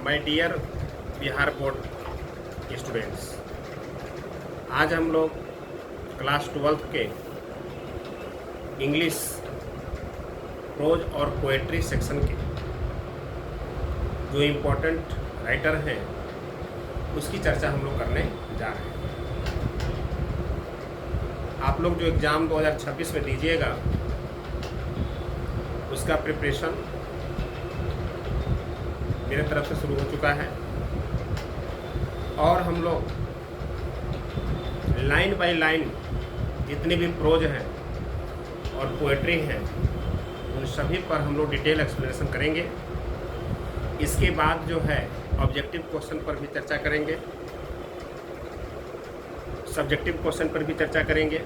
My dear Bihar board students, आज हम लोग क्लास 12th के इंग्लिश प्रोज और पोएट्री सेक्शन के जो इम्पोर्टेंट राइटर हैं उसकी चर्चा हम लोग करने जा रहे हैं। आप लोग जो एग्ज़ाम 2026 में दीजिएगा उसका प्रिपरेशन मेरे तरफ से शुरू हो चुका है और हम लोग लाइन बाय लाइन जितने भी प्रोज हैं और पोएट्री हैं उन सभी पर हम लोग डिटेल एक्सप्लेनेशन करेंगे। इसके बाद जो है ऑब्जेक्टिव क्वेश्चन पर भी चर्चा करेंगे, सब्जेक्टिव क्वेश्चन पर भी चर्चा करेंगे।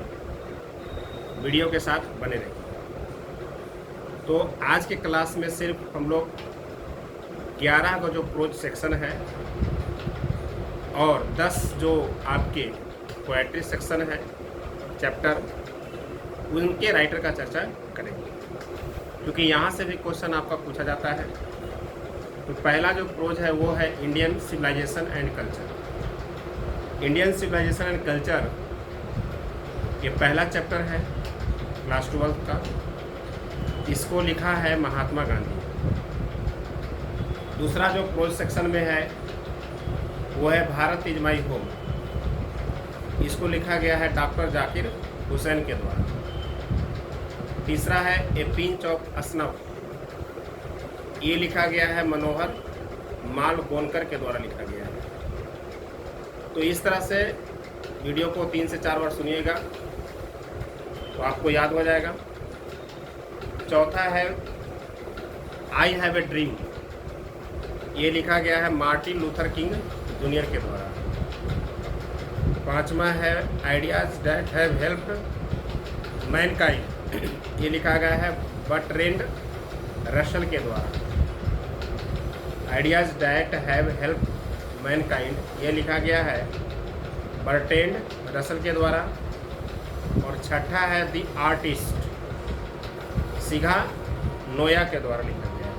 वीडियो के साथ बने रहिए। तो आज के क्लास में सिर्फ हम लोग 11 का जो प्रोज सेक्शन है और 10 जो आपके पोएट्री सेक्शन है चैप्टर, उनके राइटर का चर्चा करेंगे, क्योंकि यहाँ से भी क्वेश्चन आपका पूछा जाता है। तो पहला जो प्रोज है वो है Indian civilization and culture. Indian civilization and culture ये पहला चैप्टर है क्लास 12th का। इसको लिखा है महात्मा गांधी। दूसरा जो प्रोज सेक्शन में है वो है भारत इज माई होम। इसको लिखा गया है डॉक्टर जाकिर हुसैन के द्वारा। तीसरा है ए पिंच ऑफ असनफ। ये लिखा गया है मनोहर मालगोनकर के द्वारा लिखा गया है। तो इस तरह से वीडियो को 3 से 4 बार सुनिएगा तो आपको याद हो जाएगा। चौथा है आई हैव ए ड्रीम। ये लिखा गया है मार्टिन लूथर किंग जूनियर के द्वारा। पांचवा है ideas that have helped Mankind. ये लिखा गया है बर्ट्रैंड रसल के द्वारा। Ideas that have helped Mankind ये लिखा गया है बर्ट्रैंड रसल के द्वारा। और छठा है द आर्टिस्ट सिगा नोया के द्वारा लिखा गया है।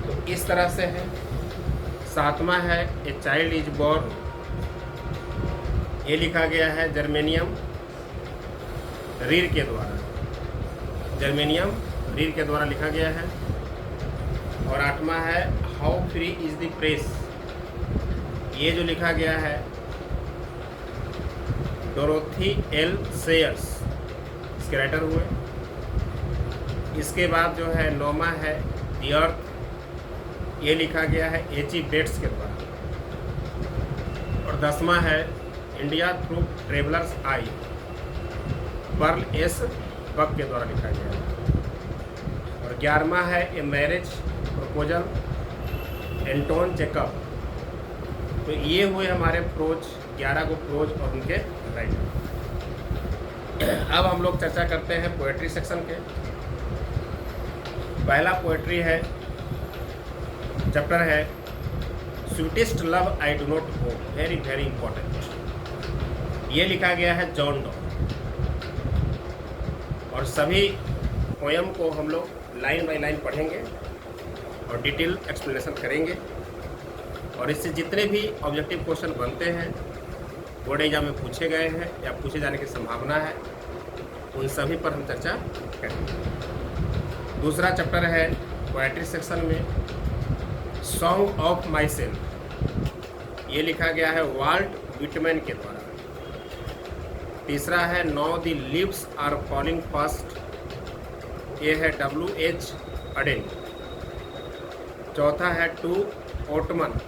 तो इस तरह से है। सातवां है ए चाइल्ड इज बोर्न। ये लिखा गया है जर्मेनियम रीर के द्वारा। जर्मेनियम रीर के द्वारा लिखा गया है। और आठवां है how free is the press. ये जो लिखा गया है डोरोथी एल सेयर्स, इसके राइटर हुए। इसके बाद जो है 9वां है द अर्थ। ये लिखा गया है एच.ई. बेट्स के द्वारा। और 10वां है इंडिया थ्रू ट्रेवलर्स आई, पर्ल एस बक के द्वारा लिखा गया है। और 11वां है a marriage proposal Anton Jacob. तो ये हुए हमारे प्रोज, 11 को प्रोज और उनके राइटर। अब हम लोग चर्चा करते हैं पोएट्री सेक्शन के। पहला पोएट्री है, चैप्टर है sweetest love I do not go. Very very important. ये लिखा गया है जॉन डॉ। और सभी पोयम को हम लोग लाइन बाय लाइन पढ़ेंगे और डिटेल एक्सप्लेनेशन करेंगे। और इससे जितने भी ऑब्जेक्टिव क्वेश्चन बनते हैं, बोर्ड एग्जाम में पूछे गए हैं या पूछे जाने की संभावना है, उन सभी पर हम चर्चा करेंगे। दूसरा चैप्टर है पोएट्री सेक्शन में सॉन्ग ऑफ माई सेल्फ। ये लिखा गया है वाल्ट विटमैन के द्वारा। तीसरा है now the leaves are falling fast. ये है W.H. अडेन। चौथा है टू ओटमन।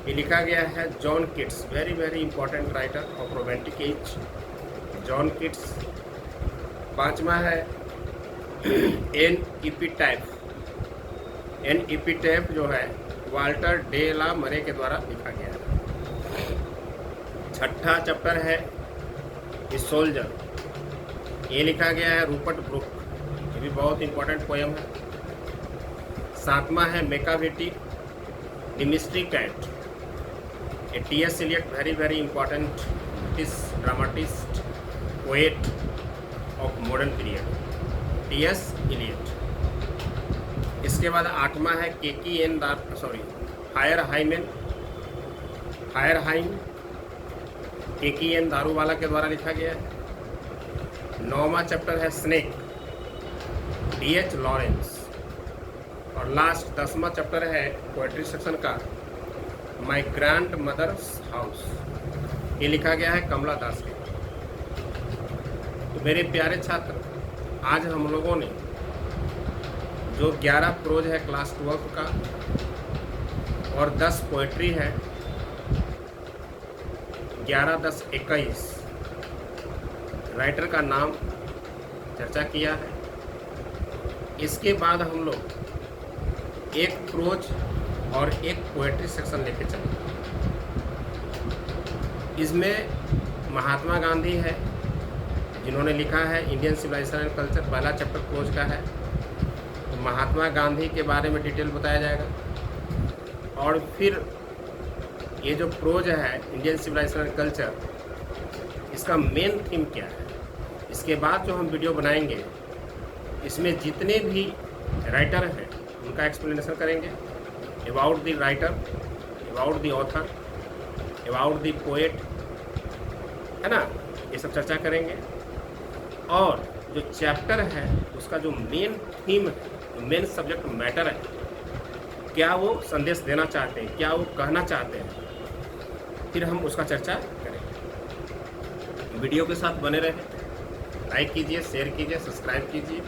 ये लिखा गया है John Keats. Very very important writer of romantic as, John Keats. पांचवा है एन इपिटैफ। एन इपिटैफ जो है वाल्टर डे ला मरे के द्वारा लिखा गया है। छठा चैप्टर है ए सोल्जर। ये लिखा गया है रूपर्ट ब्रुक। ये भी बहुत इंपॉर्टेंट पोएम है। सातवां है Macavity the mystery cat. A T.S. Eliot, very very important dramatist, poet of modern period, T.S. Eliot। इसके बाद 8वां है KKN fire hymn KKN Daruwalla के द्वारा लिखा गया है। 9वां चैप्टर है स्नेक DH लॉरेंस। और लास्ट 10वां चैप्टर है पोएट्री सेक्शन का माई ग्रैंड मदर्स हाउस, ये लिखा गया है कमला दास के। तो मेरे प्यारे छात्र, आज हम लोगों ने जो 11 प्रोज है क्लास 12 का और 10 पोएट्री है, 11, 10, 21 राइटर का नाम चर्चा किया है। इसके बाद हम लोग एक प्रोज और एक पोएट्री सेक्शन लेके चले। इसमें महात्मा गांधी है जिन्होंने लिखा है इंडियन सिविलाइजेशन एंड कल्चर, पहला चैप्टर प्रोज का है। तो महात्मा गांधी के बारे में डिटेल बताया जाएगा। और फिर ये जो प्रोज है इंडियन सिविलाइजेशन एंड कल्चर, इसका मेन थीम क्या है। इसके बाद जो हम वीडियो बनाएंगे इसमें जितने भी राइटर हैं उनका एक्सप्लेनेशन करेंगे, about the writer, about the author, about the poet, है ना, ये सब चर्चा करेंगे। और जो चैप्टर है उसका जो मेन थीम है, जो मेन सब्जेक्ट मैटर है, क्या वो संदेश देना चाहते हैं, क्या वो कहना चाहते हैं, फिर हम उसका चर्चा करेंगे। वीडियो के साथ बने रहें, लाइक कीजिए, शेयर कीजिए, सब्सक्राइब कीजिए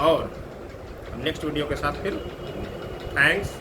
और हम नेक्स्ट वीडियो के साथ फिर। थैंक्स।